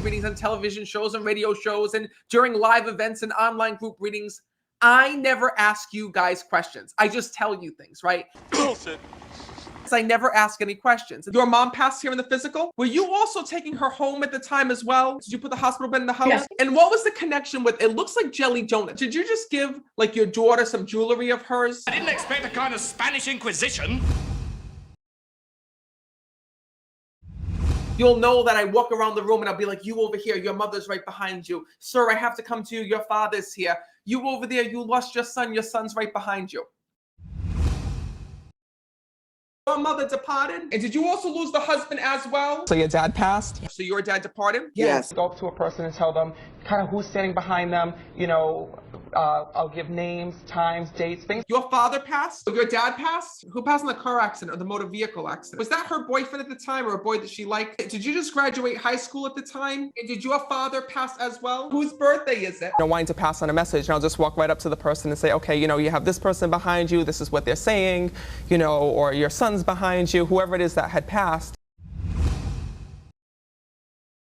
give readings on television shows and radio shows and during live events and online group readings. I never ask you guys questions. I just tell you things, right? Bullshit. I never ask any questions. Your mom passed here in the physical. Were you also taking her home at the time as well? Did you put the hospital bed in the house? Yeah. And what was the connection with, it looks like jelly donut. Did you just give like your daughter some jewelry of hers? I didn't expect a kind of Spanish Inquisition. You'll know that I walk around the room and I'll be like, you over here, your mother's right behind you. Sir, I have to come to you, your father's here. You over there, you lost your son's right behind you. Your mother departed? And did you also lose the husband as well? So your dad passed? So your dad departed? Yes. Go up to a person and tell them kind of who's standing behind them, you know, I'll give names, times, dates, things. Your father passed? Your dad passed? Who passed in the car accident or the motor vehicle accident? Was that her boyfriend at the time or a boy that she liked? Did you just graduate high school at the time? And did your father pass as well? Whose birthday is it? Wanting to pass on a message, and I'll just walk right up to the person and say, okay, you know, you have this person behind you, this is what they're saying, you know, or your son's behind you, whoever it is that had passed.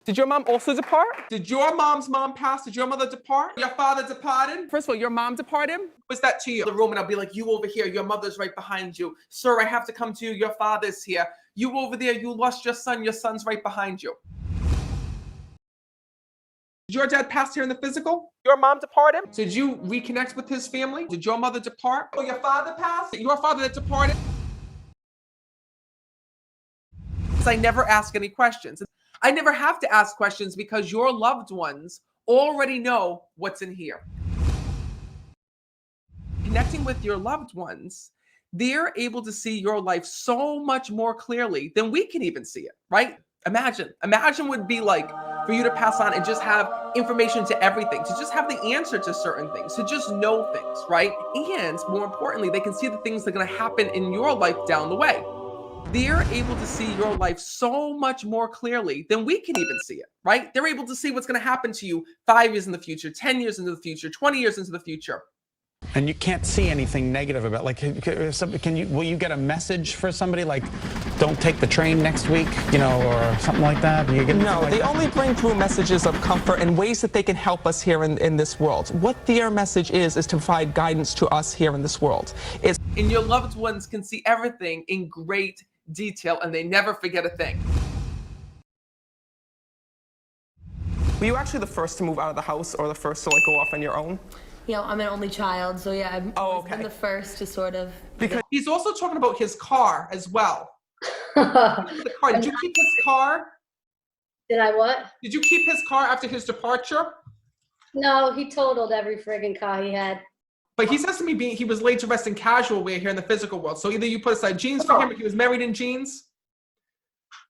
Did your mom also depart? Did your mom's mom pass? Did your mother depart? Your father departed? First of all, your mom departed? Was that to you? The room and I'll be like, you over here, your mother's right behind you. Sir, I have to come to you, your father's here. You over there, you lost your son's right behind you. Did your dad pass here in the physical? Your mom departed? So did you reconnect with his family? Did your mother depart? Oh, your father passed? Your father that departed? I never ask any questions. I never have to ask questions because your loved ones already know what's in here. Connecting with your loved ones, they're able to see your life so much more clearly than we can even see it, right? Imagine would be like for you to pass on and just have information to everything, to just have the answer to certain things, to just know things, right? And more importantly, they can see the things that are going to happen in your life down the way. They're able to see your life so much more clearly than we can even see it, right? They're able to see what's going to happen to you 5 years in the future, 10 years into the future, 20 years into the future. And you can't see anything negative about, like, will you get a message for somebody like, don't take the train next week, you know, or something like that? No, they only bring through messages of comfort and ways that they can help us here in this world. What their message is to provide guidance to us here in this world. And your loved ones can see everything in great detail and they never forget a thing. Were you actually the first to move out of the house or the first to like go off on your own? You know, I'm an only child, so yeah, I've been the first to sort of... Because he's also talking about his car as well. The car. Did you keep his car? Did I what? Did you keep his car after his departure? No, he totaled every friggin' car he had. But he says to me he was laid to rest in casual wear here in the physical world. So either you put aside jeans for him or he was married in jeans?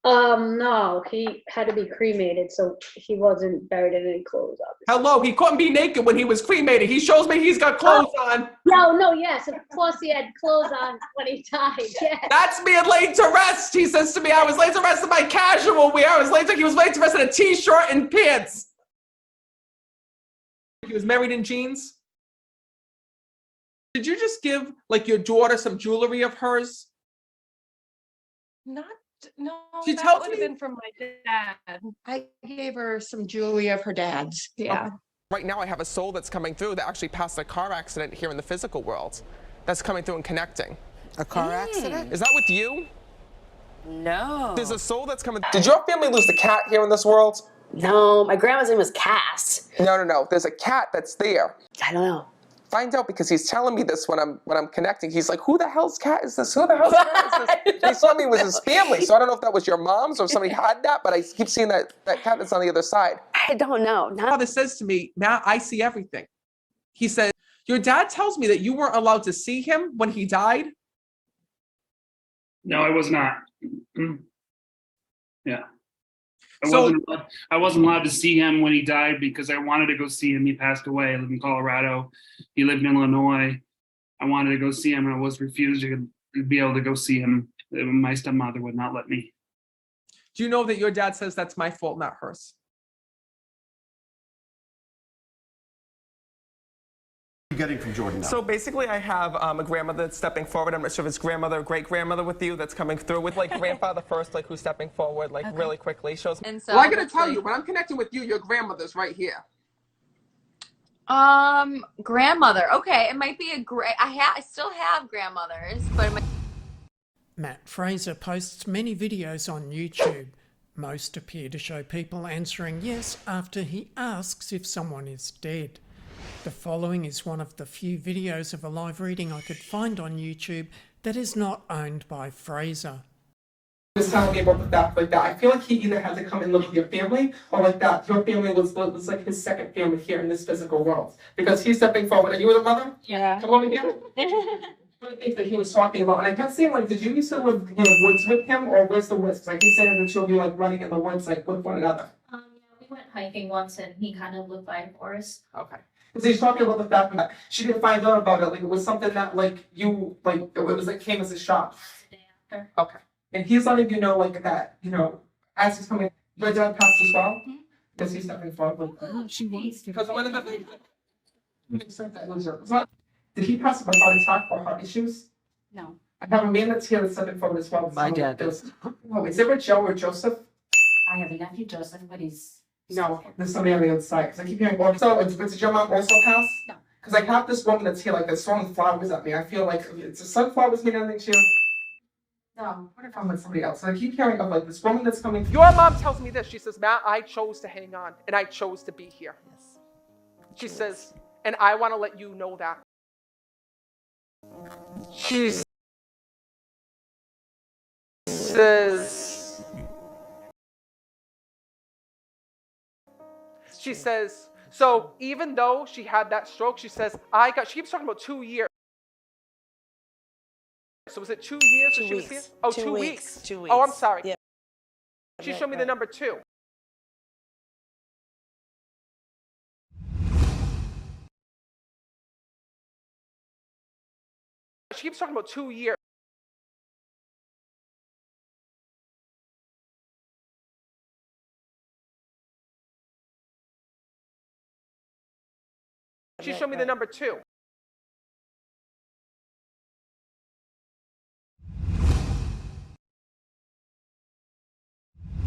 No, he had to be cremated, so he wasn't buried in any clothes, obviously. Hello, he couldn't be naked when he was cremated. He shows me he's got clothes on. No, yes, of course he had clothes on when he died, yes. That's being laid to rest, he says to me. I was laid to rest in my casual wear. He was laid to rest in a t-shirt and pants. He was married in jeans? Did you just give like your daughter some jewelry of hers? No, she that would have been from my dad. I gave her some jewelry of her dad's. Yeah. Right now I have a soul that's coming through that actually passed a car accident here in the physical world. That's coming through and connecting. A car accident? Is that with you? No. There's a soul that's coming. Did your family lose the cat here in this world? No, my grandma's name was Cass. No. There's a cat that's there. I don't know. Find out because he's telling me this when I'm connecting. He's like, who the hell's cat is this? Who the hell's cat is this? He told me it was his family. So I don't know if that was your mom's or if somebody had that, but I keep seeing that cat that's on the other side. I don't know. My father says to me, Matt, I see everything. He said, your dad tells me that you weren't allowed to see him when he died. No, I was not. Yeah. I wasn't allowed to see him when he died because I wanted to go see him. He passed away. I live in Colorado. He lived in Illinois. I wanted to go see him and I was refused to be able to go see him. My stepmother would not let me. Do you know that your dad says that's my fault, not hers? you getting from Jordan now? So basically, I have a grandmother that's stepping forward. I'm not sure if it's grandmother or great-grandmother with you that's coming through with like grandfather first, like who's stepping forward, like really quickly shows. And so Well, I gotta tell you, when I'm connecting with you, your grandmother's right here. Grandmother. Okay, it might be a great. I still have grandmothers, but it might. Matt Fraser posts many videos on YouTube. Most appear to show people answering yes after he asks if someone is dead. The following is one of the few videos of a live reading I could find on YouTube that is not owned by Fraser. He was telling me about the fact like that. I feel like he either had to come and live with your family, or like that your family was like his second family here in this physical world. Because he's stepping forward. Are you the mother? Yeah. Come over here. One of the things that he was talking about, and I kept saying, like, did you used to live in the woods with him, or where's the woods? Because I keep saying that you'll be like running in the woods, like with one another. Yeah, we went hiking once and he kind of lived by a forest. Okay. Because he's talking about the fact that she didn't find out about it. Like, it was something that, like, you, like, it was like came as a shock. The day after. Okay. And he's letting you know, like, that, you know, as he's coming, your dad passed as well? Because he's stepping forward. She wants to. Because one of the things did he pass by heart attack or heart issues? No. I have a man that's here that's stepping forward as well. My dad does. Oh, is there a Joe or Joseph? I have a nephew, Joseph, but he's. No, there's somebody on the other side. Because I keep hearing, so did your mom also pass? No. Because I have this woman that's here, like, that's throwing flowers at me. I feel like it's a sunflowers mean anything to you? No, what if I'm with somebody else? And I keep hearing of like this woman that's coming. Your mom tells me this. She says, Matt, I chose to hang on and I chose to be here. Yes. She says, and I want to let you know that. She says, so even though she had that stroke, she says, she keeps talking about 2 years. So was it 2 years that she was here? Oh, 2 weeks. 2 weeks. Oh, I'm sorry. Yeah. She showed me the number 2. She keeps talking about 2 years. She showed me the number 2.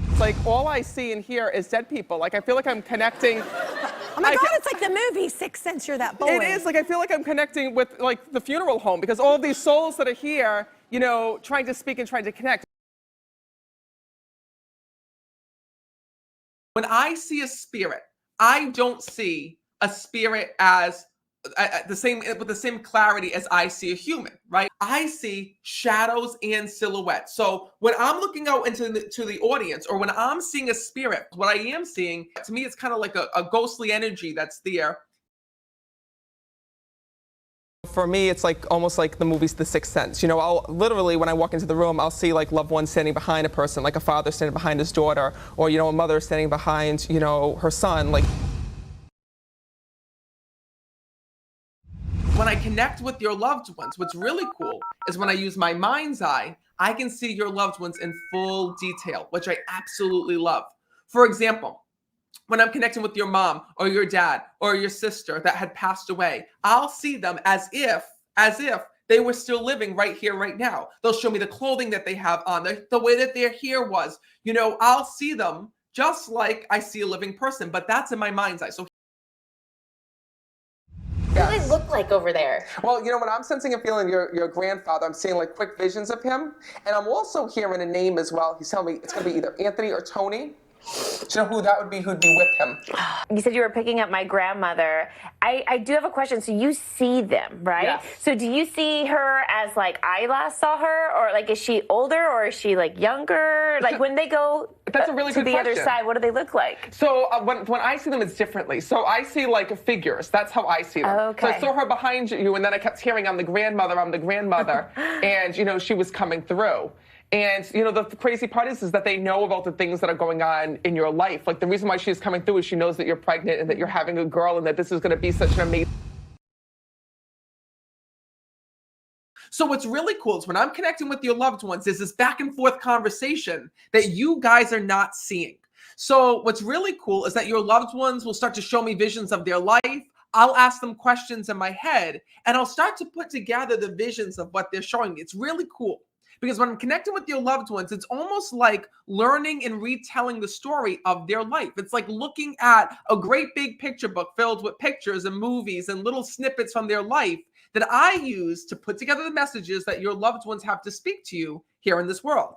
It's like all I see and hear is dead people. Like I feel like I'm connecting. Oh my God, it's like the movie Sixth Sense, You're That Boy. It is, like I feel like I'm connecting with like the funeral home because all of these souls that are here, you know, trying to speak and trying to connect. When I see a spirit, I don't see a spirit as with the same clarity as I see a human, right? I see shadows and silhouettes. So when I'm looking out into the audience, or when I'm seeing a spirit, what I am seeing, to me, it's kind of like a ghostly energy that's there. For me, it's like almost like the movies The Sixth Sense. You know, I'll literally, when I walk into the room, I'll see like loved ones standing behind a person, like a father standing behind his daughter, or, you know, a mother standing behind, you know, her son. Like, when I connect with your loved ones, what's really cool is when I use my mind's eye, I can see your loved ones in full detail, which I absolutely love. For example, when I'm connecting with your mom or your dad or your sister that had passed away, I'll see them as if they were still living right here, right now. They'll show me the clothing that they have on, the way that their hair was. You know, I'll see them just like I see a living person, but that's in my mind's eye. So What do they look like over there? well, you know, when I'm sensing and feeling your grandfather, I'm seeing like quick visions of him. And I'm also hearing a name as well. He's telling me it's going to be either Anthony or Tony. Do you know who that would be, who'd be with him? You said you were picking up my grandmother. I do have a question. So you see them, right? Yes. So do you see her as like I last saw her? Or like is she older or is she like younger? Like when they go That's a really to good the other question. side, what do they look like? So when I see them, it's differently. So I see like figures. That's how I see them. Okay. So I saw her behind you, and then I kept hearing, I'm the grandmother. And, you know, she was coming through. And, you know, the crazy part is that they know about the things that are going on in your life. Like the reason why she's coming through is she knows that you're pregnant and that you're having a girl and that this is going to be such an amazing. So what's really cool is when I'm connecting with your loved ones, there's this back and forth conversation that you guys are not seeing. So what's really cool is that your loved ones will start to show me visions of their life. I'll ask them questions in my head and I'll start to put together the visions of what they're showing me. It's really cool because when I'm connecting with your loved ones, it's almost like learning and retelling the story of their life. It's like looking at a great big picture book filled with pictures and movies and little snippets from their life that I use to put together the messages that your loved ones have to speak to you here in this world.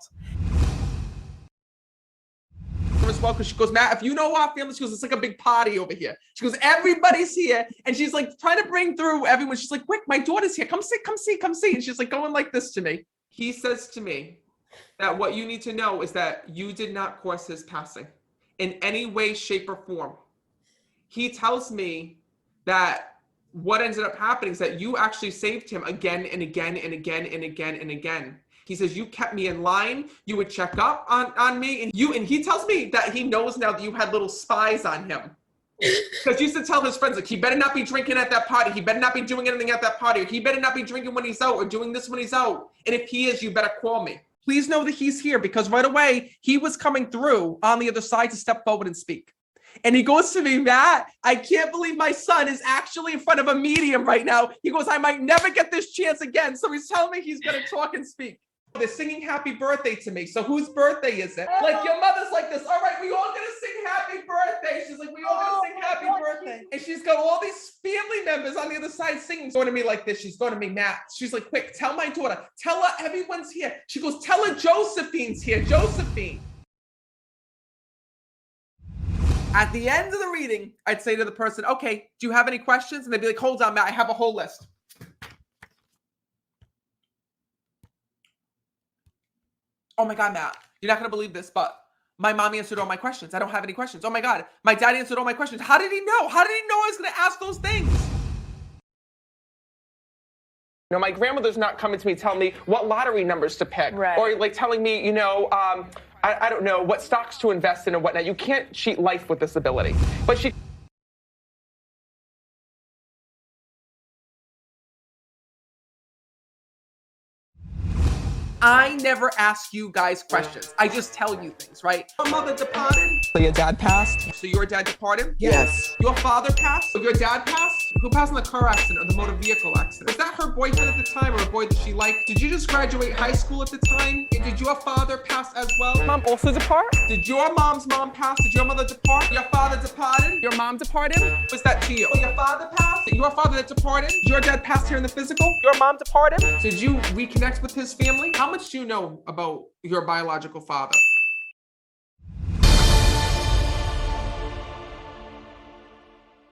As well, because she goes, Matt, if you know our family, she goes, it's like a big party over here. She goes, everybody's here, and she's like trying to bring through everyone. She's like, quick, my daughter's here. Come see, come see, come see. And she's like going like this to me. He says to me that what you need to know is that you did not cause his passing in any way, shape, or form. He tells me that what ended up happening is that you actually saved him again and again and again and again and again. He says, you kept me in line. You would check up on me. And he tells me that he knows now that you had little spies on him. Because he used to tell his friends, like, he better not be drinking at that party. He better not be doing anything at that party. Or he better not be drinking when he's out or doing this when he's out. And if he is, you better call me. Please know that he's here, because right away, he was coming through on the other side to step forward and speak. And he goes to me, Matt, I can't believe my son is actually in front of a medium right now. He goes, I might never get this chance again. So he's telling me he's going to talk and speak. They're singing happy birthday to me. So whose birthday is it? Like, your mother's like this. All right, we all gonna sing happy birthday. She's like, we all gonna sing happy birthday. And she's got all these family members on the other side singing. Going to me like this. She's going to me, Matt. She's like, quick, tell my daughter. Tell her everyone's here. She goes, tell her Josephine's here. Josephine. At the end of the reading, I'd say to the person, okay, do you have any questions? And they'd be like, hold on, Matt, I have a whole list. Oh my God, Matt, you're not going to believe this, but my mom answered all my questions. I don't have any questions. Oh my God, my dad answered all my questions. How did he know? How did he know I was going to ask those things? You know, my grandmother's not coming to me telling me what lottery numbers to pick. Right. Or like telling me, you know, I don't know, what stocks to invest in and whatnot. You can't cheat life with this ability. But she... I never ask you guys questions. I just tell you things, right? Your mother departed. So your dad passed? So your dad departed? Yes. Your father passed? So your dad passed? Who passed in the car accident or the motor vehicle accident? Was that her boyfriend at the time or a boy that she liked? Did you just graduate high school at the time? Did your father pass as well? Mom also depart? Did your mom's mom pass? Did your mother depart? Your father departed? Your mom departed? Was that to you? Oh, your father passed? Your father that departed? Your dad passed here in the physical? Your mom departed? Did you reconnect with his family? How much do you know about your biological father?